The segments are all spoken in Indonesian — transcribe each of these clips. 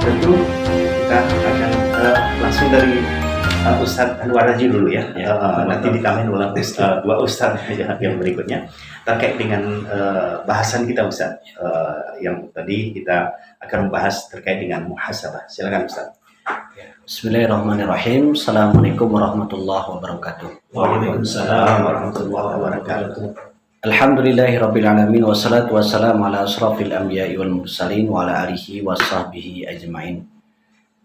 Tentu kita akan langsung dari Ustadz Anwar Haji dulu ya. Nanti ditamin ulang dua Ustadz yang berikutnya terkait dengan bahasan kita Ustadz. Yang tadi kita akan membahas terkait dengan muhasabah. Silakan Ustadz. Bismillahirrahmanirrahim. Assalamualaikum warahmatullahi wabarakatuh. Waalaikumsalam warahmatullahi wabarakatuh. Alhamdulillahirrabbilalamin. Wassalatu wassalamu ala asrafil anbiya'i wal mursalin wa ala alihi wa sahbihi ajma'in.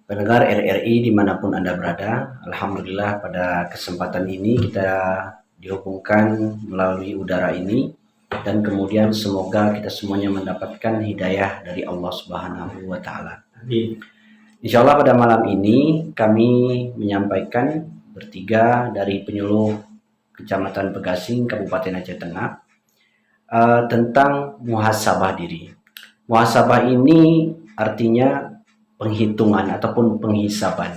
Pendengar RRI dimanapun Anda berada, Alhamdulillah pada kesempatan ini kita dihubungkan melalui udara ini, dan kemudian semoga kita semuanya mendapatkan hidayah dari Allah Subhanahu wa Ta'ala. Insya Allah pada malam ini kami menyampaikan bertiga dari penyuluh Kecamatan Pegasing, Kabupaten Aceh Tengah, tentang muhasabah diri. Muhasabah ini artinya penghitungan ataupun penghisaban.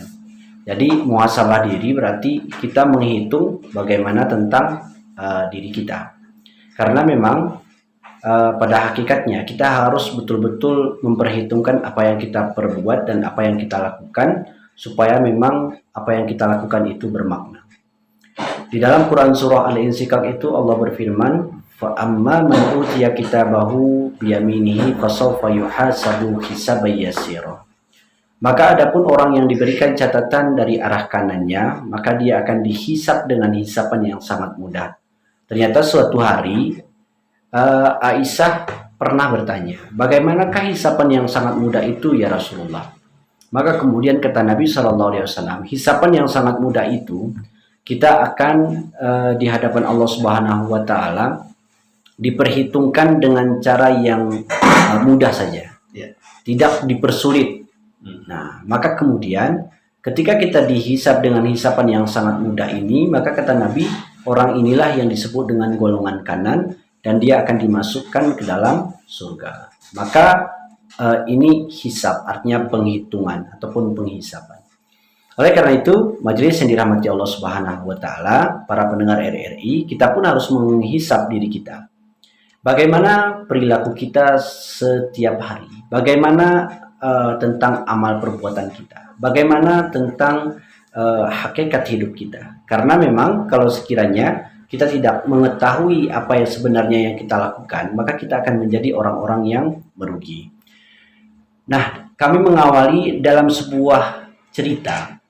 Jadi muhasabah diri berarti kita menghitung bagaimana tentang diri kita. Karena memang pada hakikatnya kita harus betul-betul memperhitungkan apa yang kita perbuat dan apa yang kita lakukan, supaya memang apa yang kita lakukan itu bermakna. Di dalam Quran surah Al-Insyikak itu Allah berfirman, fa amma man utiya kitabahu biyaminihi fasawfa yuhasabu hisaban yasira. Maka adapun orang yang diberikan catatan dari arah kanannya, maka dia akan dihisap dengan hisapan yang sangat mudah. Ternyata suatu hari Aisyah pernah bertanya, bagaimanakah hisapan yang sangat mudah itu ya Rasulullah? Maka kemudian kata Nabi SAW, hisapan yang sangat mudah itu kita akan di hadapan Allah Subhanahu wa Ta'ala diperhitungkan dengan cara yang mudah saja, tidak dipersulit. Nah, maka kemudian ketika kita dihisap dengan hisapan yang sangat mudah ini, maka kata Nabi, orang inilah yang disebut dengan golongan kanan, dan dia akan dimasukkan ke dalam surga. Maka ini hisab, artinya penghitungan ataupun penghisapan. Oleh karena itu, majelis yang dirahmati Allah Subhanahu wa Ta'ala, para pendengar RRI, kita pun harus menghisap diri kita. Bagaimana perilaku kita setiap hari? Bagaimana tentang amal perbuatan kita? Bagaimana tentang hakikat hidup kita? Karena memang kalau sekiranya kita tidak mengetahui apa yang sebenarnya yang kita lakukan, maka kita akan menjadi orang-orang yang merugi. Nah, kami mengawali dalam sebuah cerita.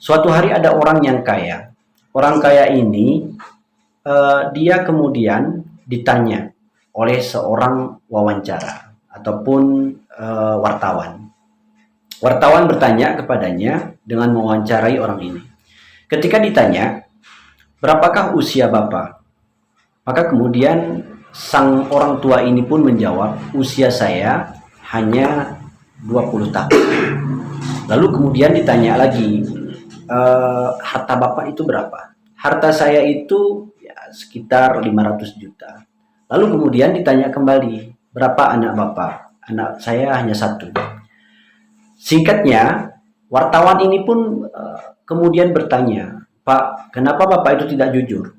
Suatu hari ada orang yang kaya. Orang kaya ini, dia kemudian ditanya oleh seorang wawancara ataupun wartawan. Wartawan bertanya kepadanya dengan mewawancarai orang ini. Ketika ditanya, berapakah usia Bapak? Maka kemudian sang orang tua ini pun menjawab, usia saya hanya 20 tahun. Lalu kemudian ditanya lagi, harta Bapak itu berapa? Harta saya itu ya, sekitar 500 juta. Lalu kemudian ditanya kembali, berapa anak Bapak? Anak saya hanya satu. Singkatnya, wartawan ini pun kemudian bertanya, Pak, kenapa Bapak itu tidak jujur?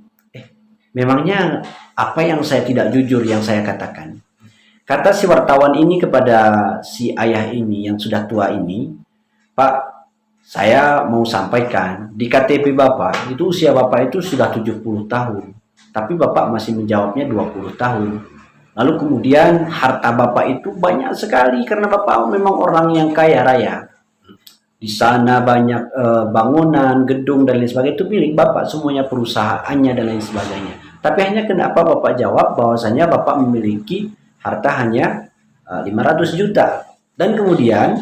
Memangnya apa yang saya tidak jujur yang saya katakan? Kata si wartawan ini kepada si ayah ini yang sudah tua ini, Pak, saya mau sampaikan, di KTP Bapak, itu usia Bapak itu sudah 70 tahun. Tapi Bapak masih menjawabnya 20 tahun. Lalu kemudian harta Bapak itu banyak sekali karena Bapak memang orang yang kaya raya. Di sana banyak bangunan, gedung dan lain sebagainya itu milik Bapak, semuanya perusahaannya dan lain sebagainya. Tapi hanya kenapa Bapak jawab bahwasanya Bapak memiliki harta hanya 500 juta. Dan kemudian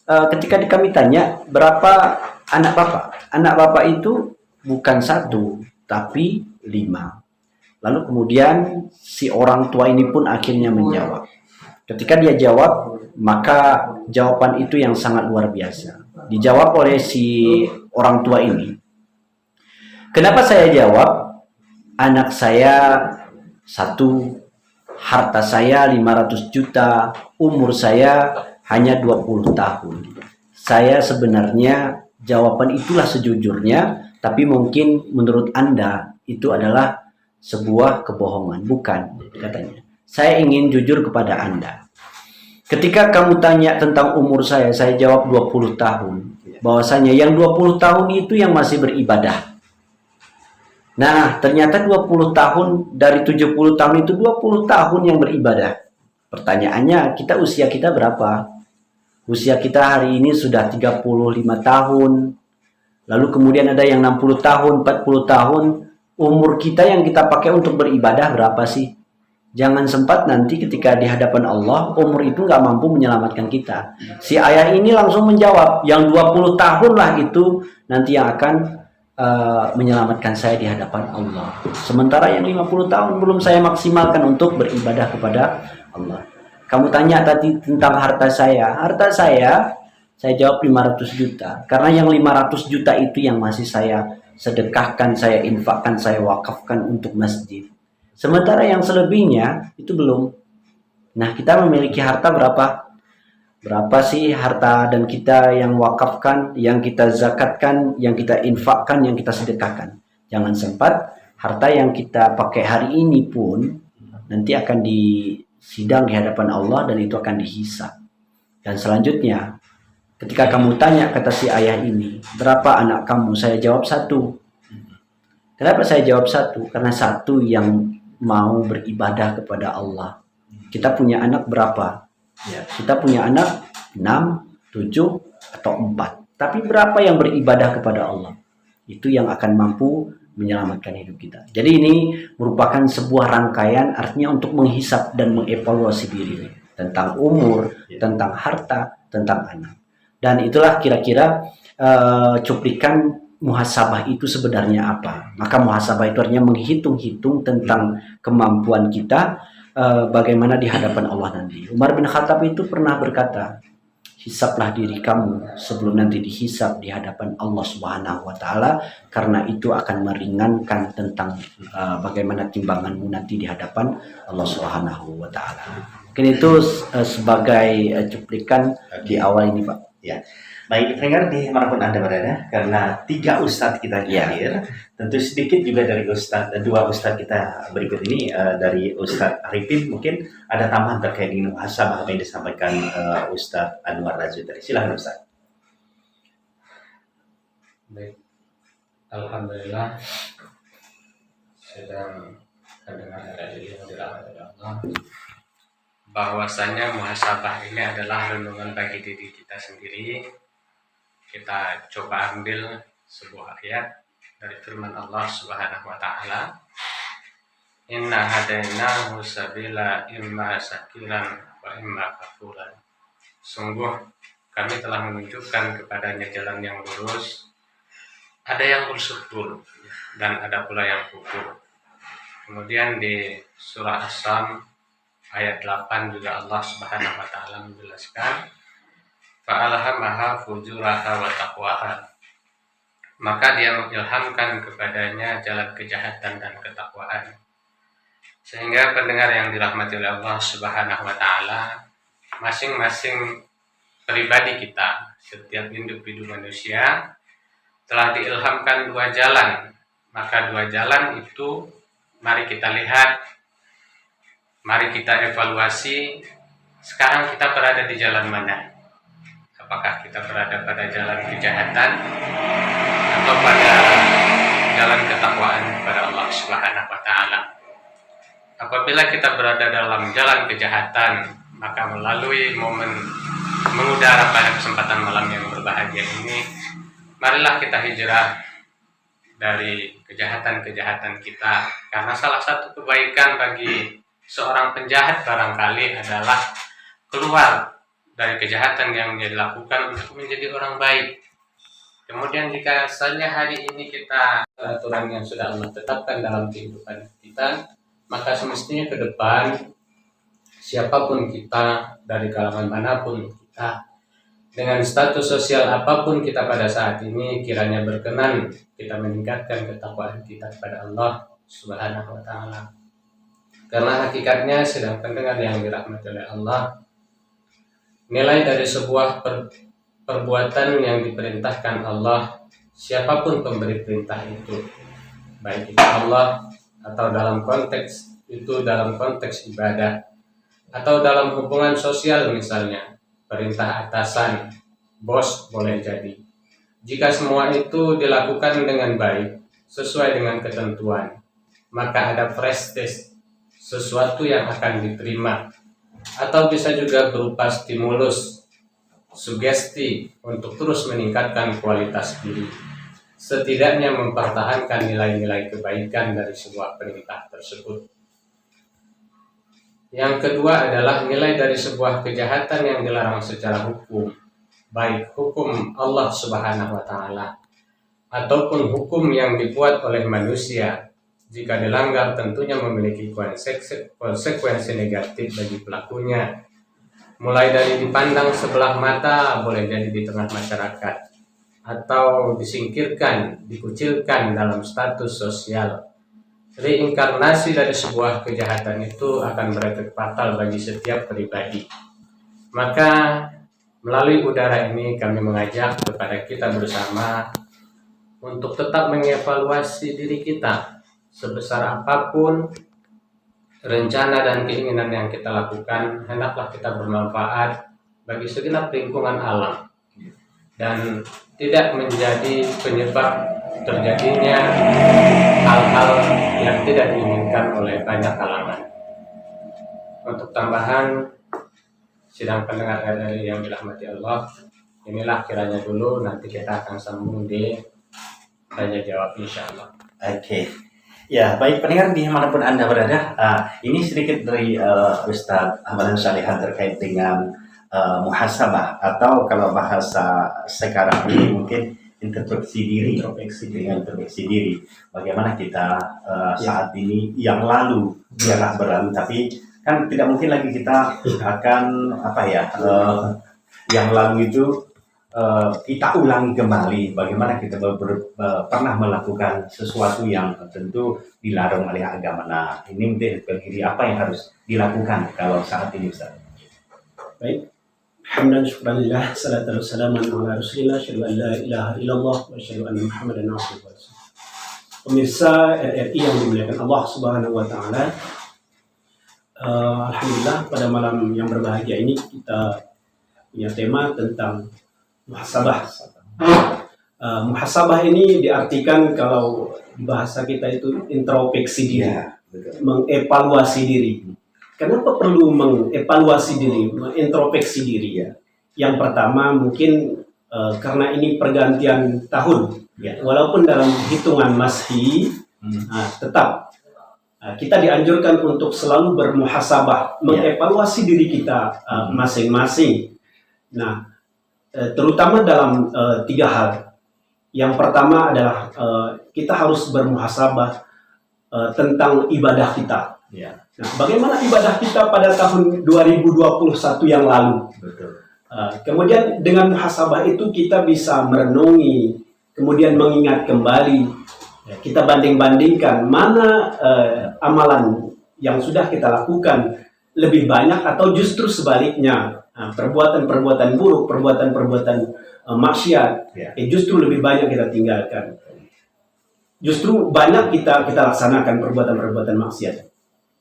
ketika kami tanya berapa anak Bapak? Anak Bapak itu bukan satu, tapi 5. Lalu kemudian si orang tua ini pun akhirnya menjawab. Ketika dia jawab, maka jawaban itu yang sangat luar biasa. Dijawab oleh si orang tua ini. Kenapa saya jawab? Anak saya satu, harta saya 500 juta, umur saya hanya 20 tahun. Saya sebenarnya jawaban itulah sejujurnya, tapi mungkin menurut Anda itu adalah sebuah kebohongan. Bukan, katanya. Saya ingin jujur kepada Anda. Ketika kamu tanya tentang umur saya jawab 20 tahun. Bahwasanya yang 20 tahun itu yang masih beribadah. Nah, ternyata 20 tahun dari 70 tahun itu 20 tahun yang beribadah. Pertanyaannya, usia kita berapa? Usia kita hari ini sudah 35 tahun. Lalu kemudian ada yang 60 tahun, 40 tahun. Umur kita yang kita pakai untuk beribadah berapa sih? Jangan sempat nanti ketika di hadapan Allah, umur itu nggak mampu menyelamatkan kita. Si ayah ini langsung menjawab, yang 20 tahun lah itu nanti yang akan menyelamatkan saya di hadapan Allah. Sementara yang 50 tahun belum saya maksimalkan untuk beribadah kepada Allah. Kamu tanya tadi tentang harta saya. Harta saya jawab 500 juta. Karena yang 500 juta itu yang masih saya sedekahkan, saya infakkan, saya wakafkan untuk masjid. Sementara yang selebihnya itu belum. Nah, kita memiliki harta berapa? Berapa sih harta dan kita yang wakafkan, yang kita zakatkan, yang kita infakkan, yang kita sedekahkan? Jangan sempat harta yang kita pakai hari ini pun nanti akan disidang di hadapan Allah dan itu akan dihisab. Dan selanjutnya, ketika kamu tanya kata si ayah ini, berapa anak kamu? Saya jawab 1. Kenapa saya jawab 1? Karena 1 yang mau beribadah kepada Allah. Kita punya anak berapa? Ya, kita punya anak 6, 7, atau 4. Tapi berapa yang beribadah kepada Allah? Itu yang akan mampu menyelamatkan hidup kita. Jadi ini merupakan sebuah rangkaian, artinya untuk menghisap dan mengevaluasi diri tentang umur, tentang harta, tentang anak. Dan itulah kira-kira cuplikan muhasabah itu sebenarnya apa. Maka muhasabah itu artinya menghitung-hitung tentang kemampuan kita bagaimana di hadapan Allah nanti. Umar bin Khattab itu pernah berkata, hisaplah diri kamu sebelum nanti dihisap di hadapan Allah Subhanahu wa taala, karena itu akan meringankan tentang bagaimana timbanganmu nanti di hadapan Allah Subhanahu wa taala. Mungkin itu sebagai cuplikan di awal ini, Pak. Ya. Baik, pendengar dimanapun Anda berada, karena 3 ustadz kita hadir, tentu sedikit juga dari 2 ustadz kita berikut ini, dari Ustadz Arifin, mungkin ada tambahan terkait dengan muhasabah apa yang disampaikan Ustadz Anwar Razi tadi. Silakan Ustadz. Baik, alhamdulillah sedang mendengar dari yang dirahmati Allah, bahwasanya muhasabah ini adalah renungan bagi diri kita sendiri. Kita coba ambil sebuah ayat dari firman Allah Subhanahu wa taala, inna hadainahu sabila imma syakiran wa imma kafuran. Sungguh kami telah menunjukkan kepadanya jalan yang lurus, ada yang bersyukur dan ada pula yang kufur. Kemudian di surah As-Sam ayat 8 juga Allah Subhanahu wa taala menjelaskan, fa'alhamaha fujuraha wa taqwaha. Maka dia mengilhamkan kepadanya jalan kejahatan dan ketakwaan. Sehingga pendengar yang dirahmati oleh Allah Subhanahu wa taala, masing-masing pribadi kita, setiap individu manusia telah diilhamkan 2 jalan. Maka 2 jalan itu mari kita lihat, mari kita evaluasi, sekarang kita berada di jalan mana? Apakah kita berada pada jalan kejahatan atau pada jalan ketakwaan kepada Allah Subhanahu wa taala? Apabila kita berada dalam jalan kejahatan, maka melalui momen mengudara pada kesempatan malam yang berbahagia ini, marilah kita hijrah dari kejahatan-kejahatan kita, karena salah satu kebaikan bagi seorang penjahat barangkali adalah keluar dari kejahatan yang dia lakukan untuk menjadi orang baik. Kemudian jika saja hari ini kita aturan yang sudah Allah tetapkan dalam kehidupan kita, maka semestinya ke depan siapapun kita, dari kalangan manapun kita, dengan status sosial apapun kita pada saat ini, kiranya berkenan kita meningkatkan ketakwaan kita kepada Allah Subhanahu wa taala. Karena hakikatnya sedang pendengar yang dirahmati oleh Allah, nilai dari sebuah perbuatan yang diperintahkan Allah, siapapun pemberi perintah itu, baik itu Allah atau dalam konteks ibadah, Atau dalam hubungan sosial misalnya, perintah atasan, bos boleh jadi. Jika semua itu dilakukan dengan baik, sesuai dengan ketentuan, maka ada prestis, sesuatu yang akan diterima. Atau bisa juga berupa stimulus, sugesti untuk terus meningkatkan kualitas diri. Setidaknya mempertahankan nilai-nilai kebaikan dari sebuah perintah tersebut. Yang kedua adalah nilai dari sebuah kejahatan yang dilarang secara hukum, baik hukum Allah Subhanahu wa Ta'ala ataupun hukum yang dibuat oleh manusia. Jika dilanggar tentunya memiliki konsekuensi negatif bagi pelakunya, mulai dari dipandang sebelah mata, boleh jadi di tengah masyarakat, atau disingkirkan, dikucilkan dalam status sosial. Reinkarnasi dari sebuah kejahatan itu akan berefek fatal bagi setiap pribadi. Maka melalui udara ini kami mengajak kepada kita bersama untuk tetap mengevaluasi diri kita. Sebesar apapun rencana dan keinginan yang kita lakukan, hendaklah kita bermanfaat bagi segenap lingkungan alam dan tidak menjadi penyebab terjadinya hal-hal yang tidak diinginkan oleh banyak kalangan. Untuk tambahan, sidang pendengar RRI yang dirahmati Allah, inilah kiranya dulu, nanti kita akan sambung di tanya jawab insyaallah. Oke. Ya, baik pendengar dimanapun Anda berada, ini sedikit dari Ustadz Ahmad Syalihan terkait dengan muhasabah, atau kalau bahasa sekarang ini mungkin introspeksi diri. Introspeksi diri. Bagaimana kita saat ini, yang lalu biarlah berlalu, tapi kan tidak mungkin lagi kita akan yang lalu itu kita ulangi kembali. Bagaimana kita pernah melakukan sesuatu yang tentu dilarang oleh agama. Nah, ini mungkin berdiri apa yang harus dilakukan kalau saat ini, Ustaz? Baik. Alhamdulillah, syukurillah, salatu wassalamu ala rasulillah, asyhadu an la ilaha illallah wa asyhadu anna Muhammadan abduhu wa rasuluh. Pemirsa RRI yang dimuliakan Allah Subhanahu wa Ta'ala, alhamdulillah pada malam yang berbahagia ini kita punya tema tentang muhasabah. Muhasabah ini diartikan kalau bahasa kita itu introspeksi diri, mengevaluasi diri. Kenapa perlu mengevaluasi diri, mengintrospeksi diri ya? Yang pertama mungkin karena ini pergantian tahun, ya. Walaupun dalam hitungan Masehi, tetap kita dianjurkan untuk selalu bermuhasabah, mengevaluasi diri kita masing-masing. Nah, terutama dalam 3 hal. Yang pertama adalah kita harus bermuhasabah tentang ibadah kita. Ya. Nah, bagaimana ibadah kita pada tahun 2021 yang lalu? Betul. Kemudian dengan muhasabah itu kita bisa merenungi, kemudian mengingat kembali. Kita banding-bandingkan mana amalan yang sudah kita lakukan lebih banyak atau justru sebaliknya. Perbuatan-perbuatan buruk, perbuatan-perbuatan maksiat, justru lebih banyak kita tinggalkan. Justru banyak kita laksanakan perbuatan-perbuatan maksiat.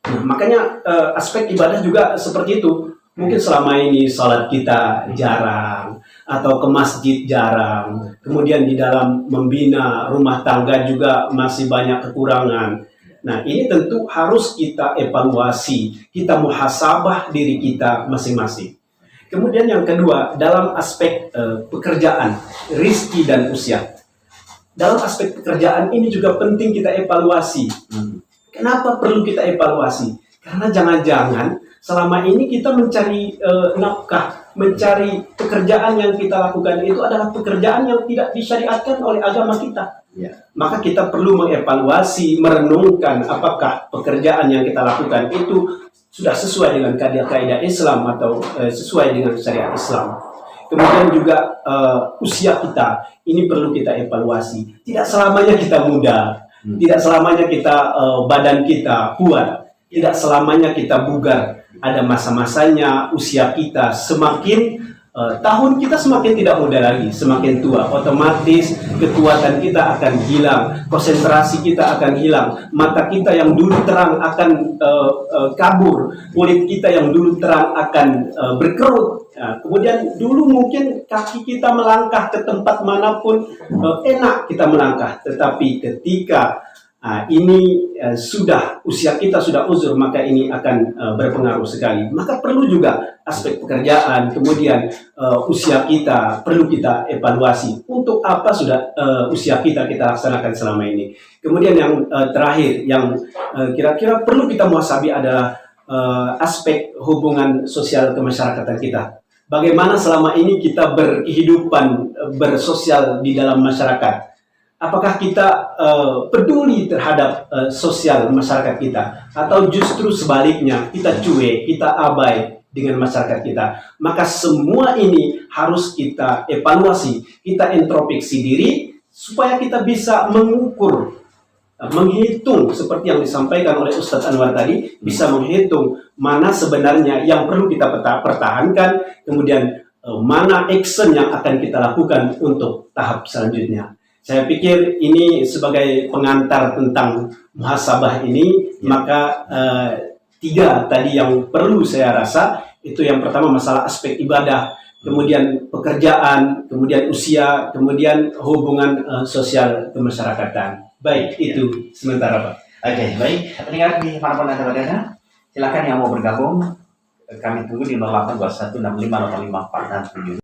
Nah, makanya aspek ibadah juga seperti itu. Mungkin selama ini salat kita jarang, atau ke masjid jarang. Kemudian di dalam membina rumah tangga juga masih banyak kekurangan. Nah, ini tentu harus kita evaluasi, kita muhasabah diri kita masing-masing. Kemudian yang kedua, dalam aspek pekerjaan, rizki dan usia. Dalam aspek pekerjaan ini juga penting kita evaluasi. Kenapa perlu kita evaluasi? Karena jangan-jangan selama ini kita mencari nafkah, mencari pekerjaan yang kita lakukan itu adalah pekerjaan yang tidak disyariatkan oleh agama kita. Maka kita perlu mengevaluasi, merenungkan apakah pekerjaan yang kita lakukan itu sudah sesuai dengan kaidah Islam atau sesuai dengan syariat Islam. Kemudian juga usia kita, ini perlu kita evaluasi. Tidak selamanya kita muda, tidak selamanya kita badan kita kuat, tidak selamanya kita bugar. Ada masa-masanya usia kita semakin tahun kita semakin tidak muda lagi, semakin tua, otomatis kekuatan kita akan hilang, konsentrasi kita akan hilang, mata kita yang dulu terang akan kabur, kulit kita yang dulu terang akan berkerut. Kemudian dulu mungkin kaki kita melangkah ke tempat manapun enak kita melangkah, tetapi ketika ini sudah usia kita sudah uzur, maka ini akan berpengaruh sekali. Maka perlu juga aspek pekerjaan, kemudian usia kita perlu kita evaluasi. Untuk apa sudah usia kita laksanakan selama ini. Kemudian yang terakhir, yang kira-kira perlu kita muhasabi adalah aspek hubungan sosial kemasyarakatan kita. Bagaimana selama ini kita berkehidupan bersosial di dalam masyarakat. Apakah kita peduli terhadap sosial masyarakat kita, atau justru sebaliknya kita cuek, kita abai dengan masyarakat kita? Maka semua ini harus kita evaluasi, kita introspeksi diri supaya kita bisa mengukur, menghitung seperti yang disampaikan oleh Ustadz Anwar tadi, bisa menghitung mana sebenarnya yang perlu kita pertahankan, kemudian mana action yang akan kita lakukan untuk tahap selanjutnya. Saya pikir ini sebagai pengantar tentang muhasabah ini, maka 3 tadi yang perlu saya rasa, itu yang pertama masalah aspek ibadah, kemudian pekerjaan, kemudian usia, kemudian hubungan sosial kemasyarakatan. Baik, itu sementara Pak. Oke, baik. Pendengar di manapun Anda berada, silakan yang mau bergabung, kami tunggu di 0821658547.